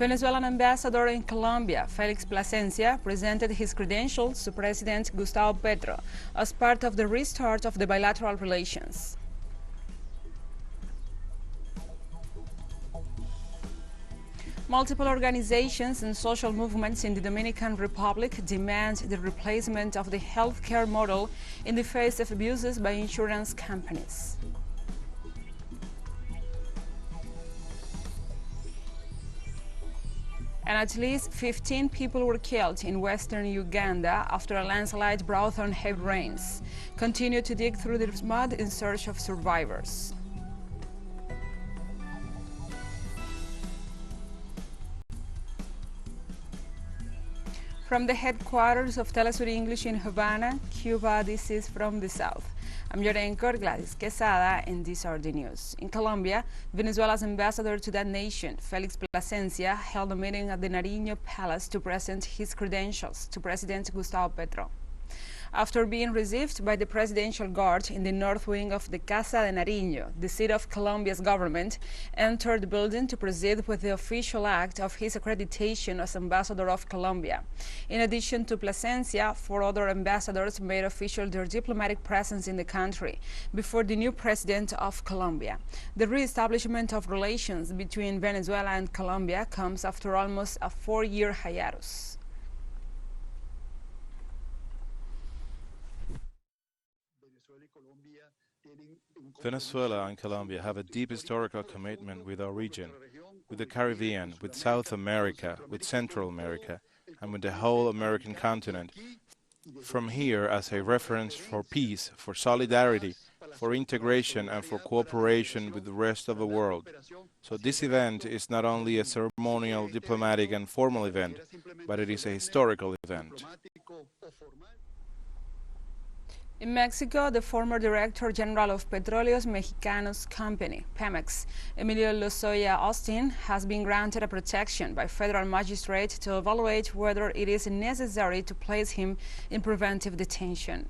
Venezuelan ambassador in Colombia, Felix Plasencia, presented his credentials to President Gustavo Petro as part of the restart of the bilateral relations. Multiple organizations and social movements in the Dominican Republic demand the replacement of the healthcare model in the face of abuses by insurance companies. And at least 15 people were killed in western Uganda after a landslide brought on heavy rains. Continue to dig through the mud in search of survivors. From the headquarters of Telesur English in Havana, Cuba, this is From the South. I'm your anchor, Gladys Quesada, and these are the news. In Colombia, Venezuela's ambassador to that nation, Felix Plasencia, held a meeting at the Nariño Palace to present his credentials to President Gustavo Petro. After being received by the Presidential Guard in the north wing of the Casa de Nariño, the seat of Colombia's government, entered the building to proceed with the official act of his accreditation as Ambassador of Colombia. In addition to Plasencia, 4 other ambassadors made official their diplomatic presence in the country before the new president of Colombia. The re-establishment of relations between Venezuela and Colombia comes after almost a 4-year hiatus. Venezuela and Colombia have a deep historical commitment with our region, with the Caribbean, with South America, with Central America, and with the whole American continent. From here, as a reference for peace, for solidarity, for integration, and for cooperation with the rest of the world. So this event is not only a ceremonial, diplomatic, and formal event, but it is a historical event. In Mexico, the former Director General of Petróleos Mexicanos Company, Pemex, Emilio Lozoya Austin, has been granted a protection by federal magistrate to evaluate whether it is necessary to place him in preventive detention.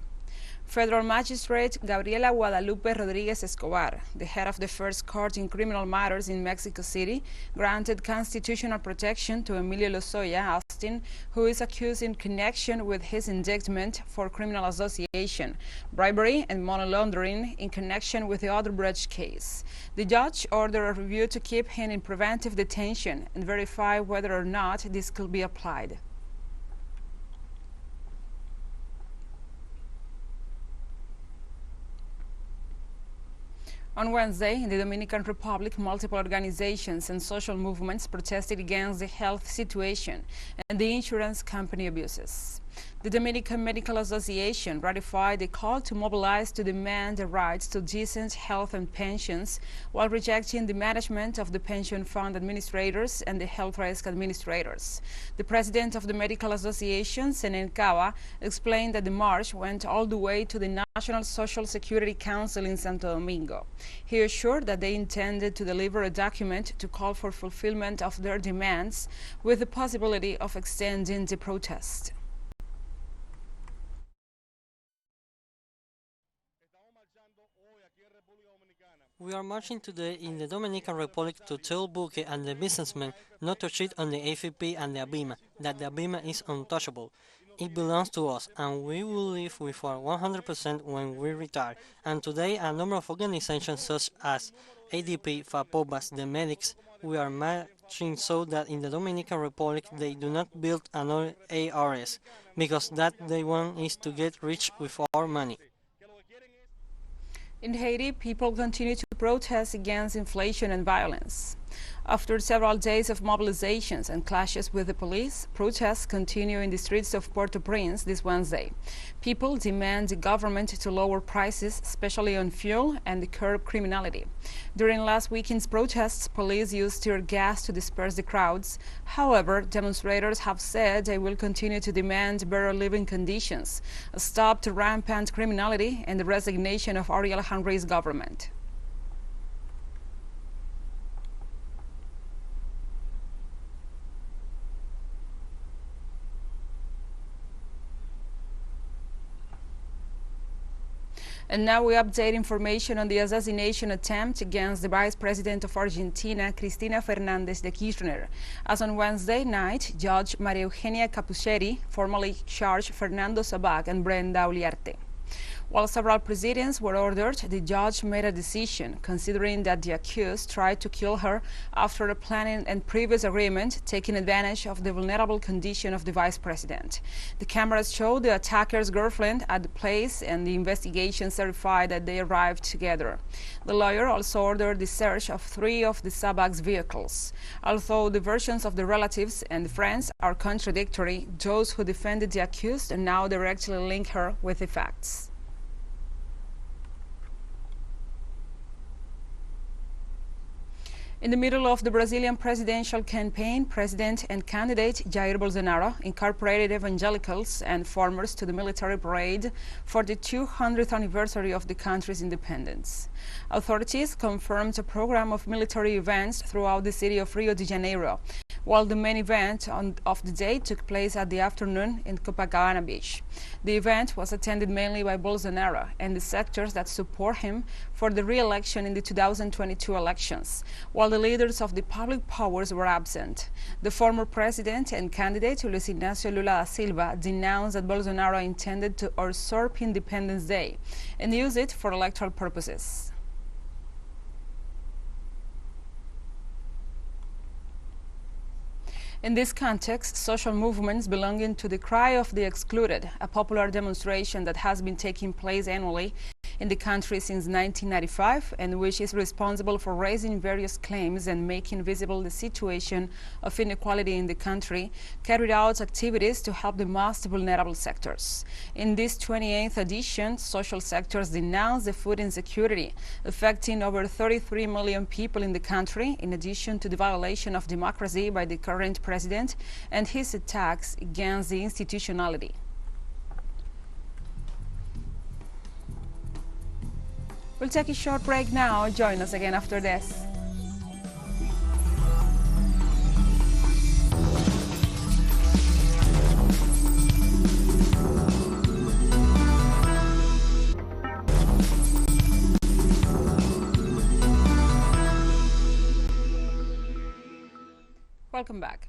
Federal Magistrate Gabriela Guadalupe Rodríguez Escobar, the head of the first court in criminal matters in Mexico City, granted constitutional protection to Emilio Lozoya Austin, who is accused in connection with his indictment for criminal association, bribery, and money laundering in connection with the Odebrecht case. The judge ordered a review to keep him in preventive detention and verify whether or not this could be applied. On Wednesday, in the Dominican Republic, multiple organizations and social movements protested against the health situation and the insurance company abuses. The Dominican Medical Association ratified a call to mobilize to demand the rights to decent health and pensions, while rejecting the management of the pension fund administrators and the health risk administrators. The president of the Medical Association, Senen Cava, explained that the march went all the way to the National Social Security Council in Santo Domingo. He assured that they intended to deliver a document to call for fulfillment of their demands, with the possibility of extending the protest. We are marching today in the Dominican Republic to tell Buque and the businessmen not to cheat on the AFP and the ABIMA, that the ABIMA is untouchable. It belongs to us, and we will live with our 100% when we retire. And today, a number of organizations such as ADP, FAPOBAS, the medics, we are marching so that in the Dominican Republic they do not build another ARS, because that they want is to get rich with our money. In Haiti, people continue to protest against inflation and violence. After several days of mobilizations and clashes with the police, protests continue in the streets of Port-au-Prince this Wednesday. People demand the government to lower prices, especially on fuel, and curb criminality. During last weekend's protests, police used tear gas to disperse the crowds. However, demonstrators have said they will continue to demand better living conditions, a stop to rampant criminality, and the resignation of Ariel Henry's government. And now we update information on the assassination attempt against the Vice President of Argentina, Cristina Fernández de Kirchner. As on Wednesday night, Judge Maria Eugenia Capuchetti formally charged Fernando Sabac and Brenda Uliarte. While several proceedings were ordered, the judge made a decision, considering that the accused tried to kill her after a planning and previous agreement, taking advantage of the vulnerable condition of the vice president. The cameras showed the attacker's girlfriend at the place, and the investigation certified that they arrived together. The lawyer also ordered the search of 3 of the Sabac's vehicles. Although the versions of the relatives and friends are contradictory, those who defended the accused now directly link her with the facts. In the middle of the Brazilian presidential campaign, President and candidate Jair Bolsonaro incorporated evangelicals and farmers to the military parade for the 200th anniversary of the country's independence. Authorities confirmed a program of military events throughout the city of Rio de Janeiro, while the main event of the day took place at the afternoon in Copacabana Beach. The event was attended mainly by Bolsonaro and the sectors that support him for the re-election in the 2022 elections, while the leaders of the public powers were absent. The former president and candidate Luiz Inácio Lula da Silva denounced that Bolsonaro intended to usurp Independence Day and use it for electoral purposes. In this context, social movements belonging to the Cry of the Excluded, a popular demonstration that has been taking place annually in the country since 1995 and which is responsible for raising various claims and making visible the situation of inequality in the country, carried out activities to help the most vulnerable sectors. In this 28th edition, social sectors denounced the food insecurity affecting over 33 million people in the country, in addition to the violation of democracy by the current president and his attacks against the institutionality. We'll take a short break now. Join us again after this. Welcome back.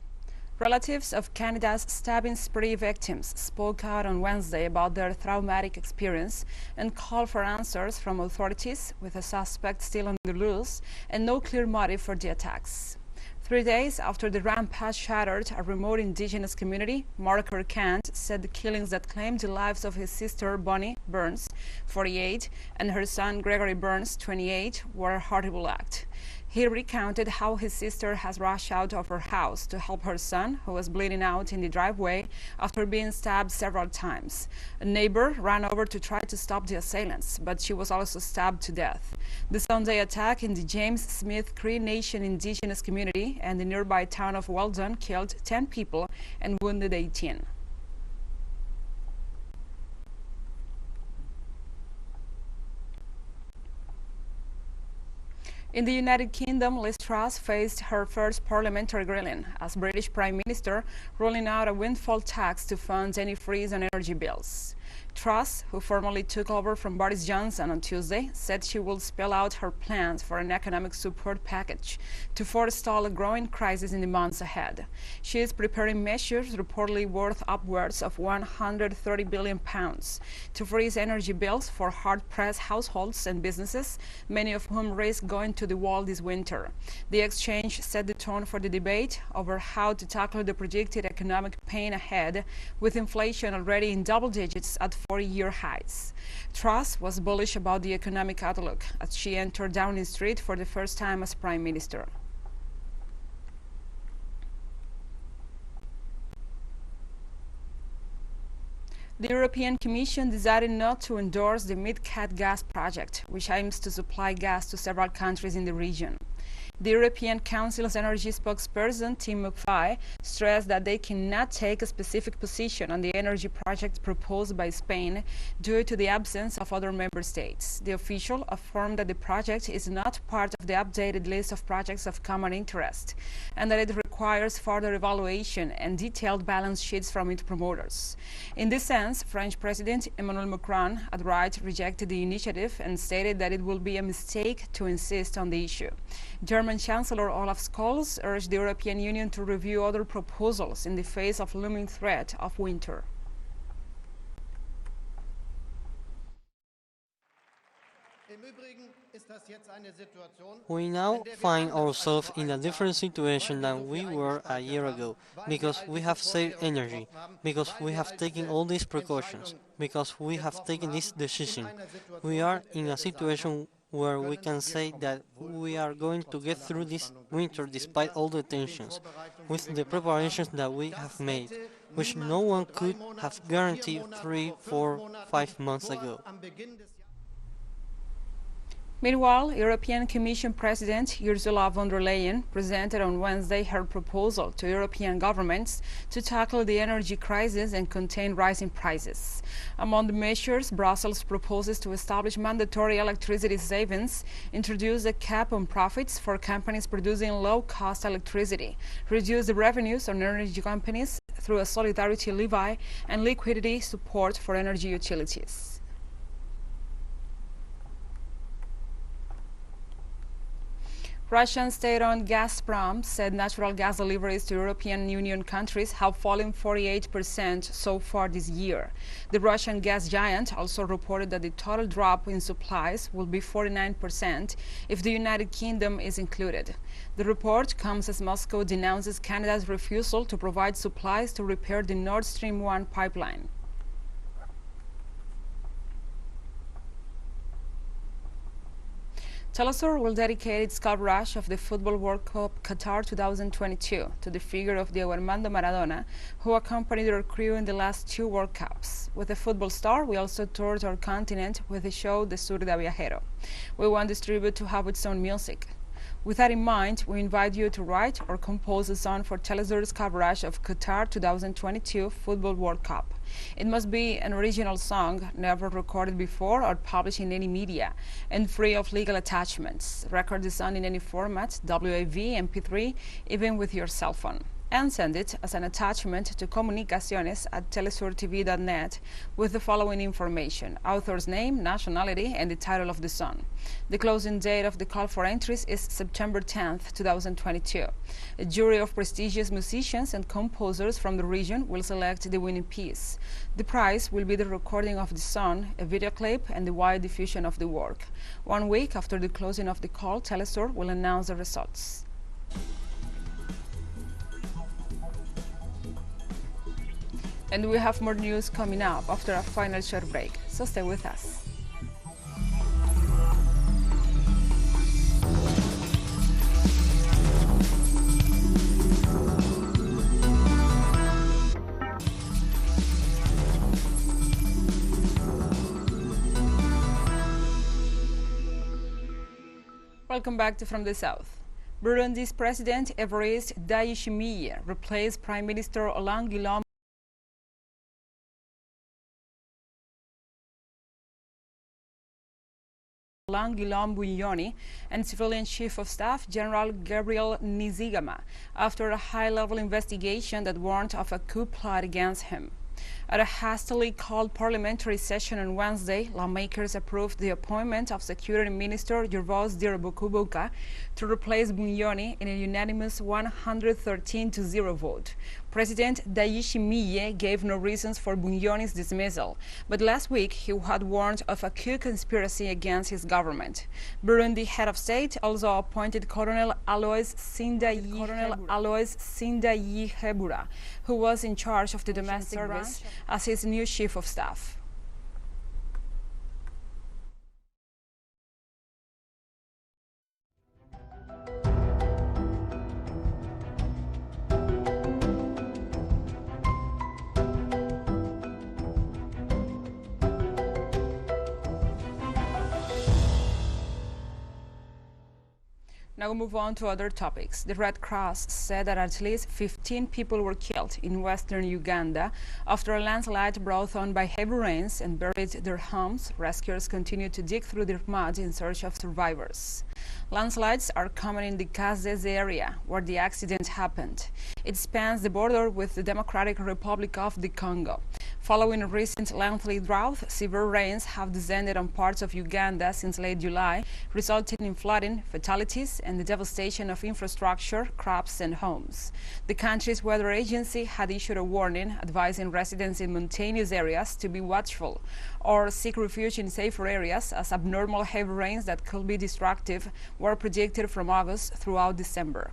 Relatives of Canada's stabbing spree victims spoke out on Wednesday about their traumatic experience and called for answers from authorities, with a suspect still on the loose and no clear motive for the attacks. 3 days after the rampage shattered a remote indigenous community, Mark Kant said the killings that claimed the lives of his sister Bonnie Burns, 48, and her son Gregory Burns, 28, were a horrible act. He recounted how his sister has rushed out of her house to help her son, who was bleeding out in the driveway after being stabbed several times. A neighbor ran over to try to stop the assailants, but she was also stabbed to death. The Sunday attack in the James Smith Cree Nation indigenous community and the nearby town of Weldon killed 10 people and wounded 18. In the United Kingdom, Liz Truss faced her first parliamentary grilling as British Prime Minister, rolling out a windfall tax to fund any freeze on energy bills. Truss, who formally took over from Boris Johnson on Tuesday, said she will spell out her plans for an economic support package to forestall a growing crisis in the months ahead. She is preparing measures reportedly worth upwards of £130 billion to freeze energy bills for hard-pressed households and businesses, many of whom risk going to the wall this winter. The exchange set the tone for the debate over how to tackle the predicted economic pain ahead, with inflation already in double digits at 40-year highs. Truss was bullish about the economic outlook as she entered Downing Street for the first time as Prime Minister. The European Commission decided not to endorse the MidCat gas project, which aims to supply gas to several countries in the region. The European Council's energy spokesperson, Tim McFly, stressed that they cannot take a specific position on the energy project proposed by Spain due to the absence of other member states. The official affirmed that the project is not part of the updated list of projects of common interest and that it requires further evaluation and detailed balance sheets from its promoters. In this sense, French President Emmanuel Macron outright rejected the initiative and stated that it will be a mistake to insist on the issue. German Chancellor Olaf Scholz urged the European Union to review other proposals in the face of looming threat of winter. We now find ourselves in a different situation than we were a year ago, because we have saved energy, because we have taken all these precautions, because we have taken this decision. We are in a situation where we can say that we are going to get through this winter despite all the tensions, with the preparations that we have made, which no one could have guaranteed 3, 4, 5 months ago. Meanwhile, European Commission President Ursula von der Leyen presented on Wednesday her proposal to European governments to tackle the energy crisis and contain rising prices. Among the measures, Brussels proposes to establish mandatory electricity savings, introduce a cap on profits for companies producing low-cost electricity, reduce the revenues on energy companies through a solidarity levy, and liquidity support for energy utilities. Russian state-owned Gazprom said natural gas deliveries to European Union countries have fallen 48% so far this year. The Russian gas giant also reported that the total drop in supplies will be 49% if the United Kingdom is included. The report comes as Moscow denounces Canada's refusal to provide supplies to repair the Nord Stream 1 pipeline. Telesur will dedicate its coverage of the Football World Cup Qatar 2022 to the figure of Diego Armando Maradona, who accompanied our crew in the last 2 World Cups. With the football star, we also toured our continent with the show The Sur de Viajero. We want this tribute to have its own music. With that in mind, we invite you to write or compose a song for Telesur's coverage of Qatar 2022 Football World Cup. It must be an original song, never recorded before or published in any media, and free of legal attachments. Record the song in any format, WAV, MP3, even with your cell phone. And send it as an attachment to comunicaciones@telesurtv.net with the following information: author's name, nationality, and the title of the song. The closing date of the call for entries is September 10th, 2022. A jury of prestigious musicians and composers from the region will select the winning piece. The prize will be the recording of the song, a video clip, and the wide diffusion of the work. 1 week after the closing of the call, Telesur will announce the results. And we have more news coming up after a final short break, so stay with us. Welcome back to From the South. Burundi's President Evariste Ndayishimiye replaced Prime Minister Olanguilom Bunyoni and Civilian Chief of Staff General Gabriel Nizigama after a high-level investigation that warned of a coup plot against him. At a hastily called parliamentary session on Wednesday, lawmakers approved the appointment of Security Minister Gervais Dirabukubuka to replace Bunyoni in a unanimous 113-0 vote. President Ndayishimiye gave no reasons for Bunyoni's dismissal, but last week he had warned of a coup conspiracy against his government. Burundi head of state also appointed Colonel Alois Sindayihebura, who was in charge of the domestic service, as his new chief of staff. Now we move on to other topics. The Red Cross said that at least 15 people were killed in western Uganda after a landslide brought on by heavy rains and buried their homes. Rescuers continue to dig through the mud in search of survivors. Landslides are common in the Kazeze area where the accident happened. It spans the border with the Democratic Republic of the Congo. Following a recent lengthy drought, severe rains have descended on parts of Uganda since late July, resulting in flooding, fatalities, and the devastation of infrastructure, crops, and homes. The country's weather agency had issued a warning advising residents in mountainous areas to be watchful or seek refuge in safer areas, as abnormal heavy rains that could be destructive were predicted from August throughout December.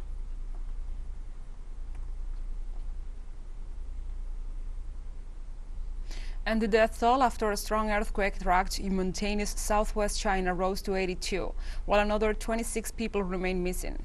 And the death toll after a strong earthquake tracked in mountainous southwest China rose to 82, while another 26 people remain missing.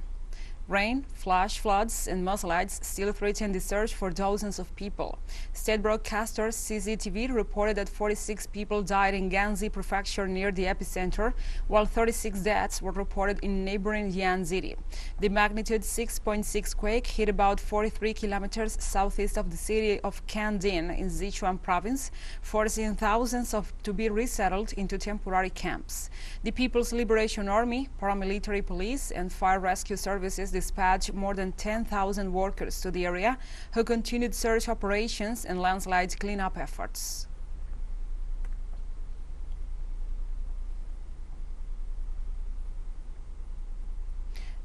Rain, flash floods, and mudslides still threaten the search for dozens of people. State broadcaster CCTV reported that 46 people died in Ganzi Prefecture near the epicenter, while 36 deaths were reported in neighboring Yan City. The magnitude 6.6 quake hit about 43 kilometers southeast of the city of Kandin in Sichuan province, forcing thousands to be resettled into temporary camps. The People's Liberation Army, paramilitary police, and fire rescue services dispatched more than 10,000 workers to the area, who continued search operations and landslide cleanup efforts.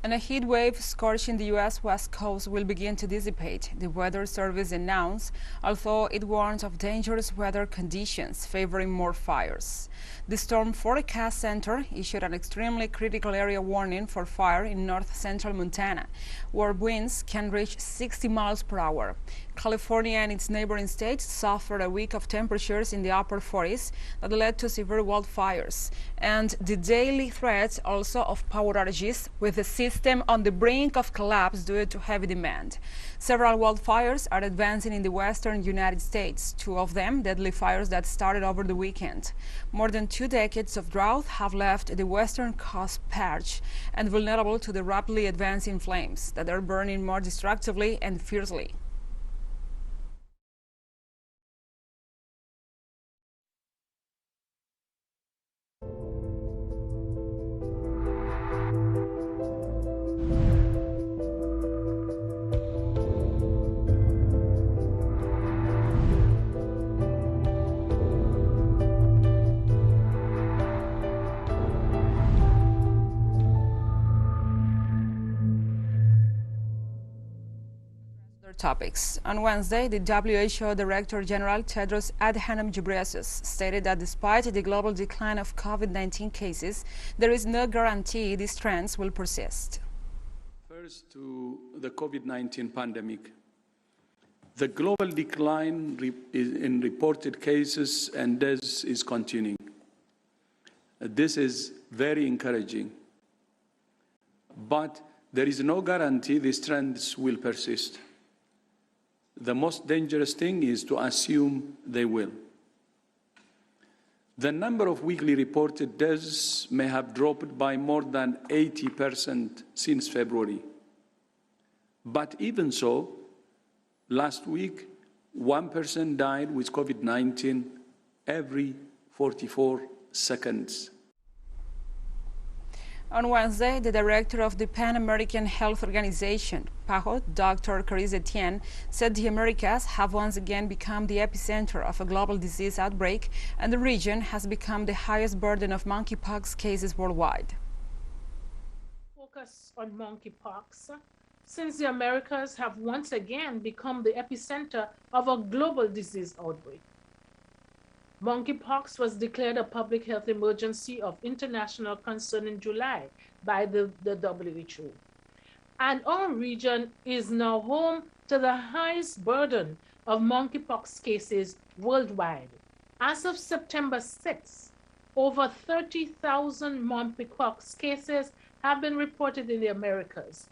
And a heat wave scorching the U.S. West Coast will begin to dissipate, the Weather Service announced, although it warns of dangerous weather conditions favoring more fires. The Storm Forecast Center issued an extremely critical area warning for fire in north-central Montana, where winds can reach 60 miles per hour. California and its neighboring states suffered a week of temperatures in the upper 40s that led to severe wildfires, and the daily threat also of power outages, with the system on the brink of collapse due to heavy demand. Several wildfires are advancing in the western United States, two of them deadly fires that started over the weekend. More than 2 decades of drought have left the western coast parched and vulnerable to the rapidly advancing flames that are burning more destructively and fiercely. Topics. On Wednesday, the WHO Director General Tedros Adhanom Ghebreyesus stated that despite the global decline of COVID-19 cases, there is no guarantee these trends will persist. First, to the COVID-19 pandemic. The global decline in reported cases and deaths is continuing. This is very encouraging, but there is no guarantee these trends will persist. The most dangerous thing is to assume they will. The number of weekly reported deaths may have dropped by more than 80% since February. But even so, last week, 1 person died with COVID-19 every 44 seconds. On Wednesday, the director of the Pan American Health Organization, PAHO, Dr. Carice Etienne, said the Americas have once again become the epicenter of a global disease outbreak, and the region has become the highest burden of monkeypox cases worldwide. Focus on monkeypox, since the Americas have once again become the epicenter of a global disease outbreak. Monkeypox was declared a public health emergency of international concern in July by the WHO. And our region is now home to the highest burden of monkeypox cases worldwide. As of September 6, over 30,000 monkeypox cases have been reported in the Americas,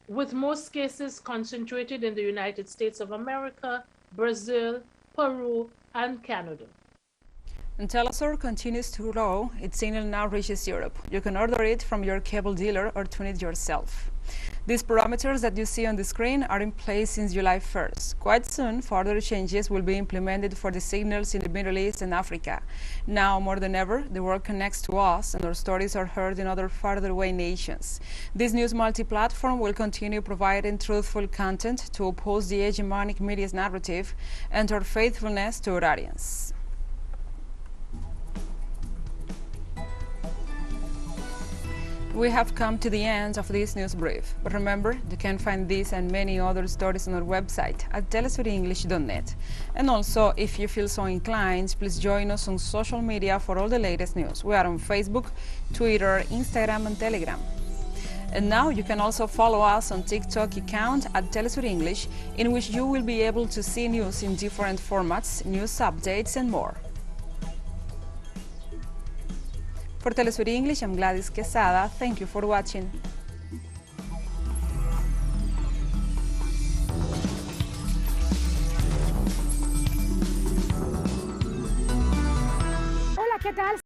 with most cases concentrated in the United States of America, Brazil, Peru, and Canada. And Telesur continues to grow. Its signal now reaches Europe. You can order it from your cable dealer or tune it yourself. These parameters that you see on the screen are in place since July 1st. Quite soon, further changes will be implemented for the signals in the Middle East and Africa. Now, more than ever, the world connects to us and our stories are heard in other farther away nations. This news multi-platform will continue providing truthful content to oppose the hegemonic media's narrative and our faithfulness to our audience. We have come to the end of this news brief, but remember, you can find this and many other stories on our website at telesurenglish.net. And also, if you feel so inclined, please join us on social media for all the latest news. We are on Facebook, Twitter, Instagram, and Telegram. And now you can also follow us on TikTok account at Telesur English, in which you will be able to see news in different formats, news updates, and more. For Telesur English, I'm Gladys Quesada. Thank you for watching. Hola, ¿qué tal?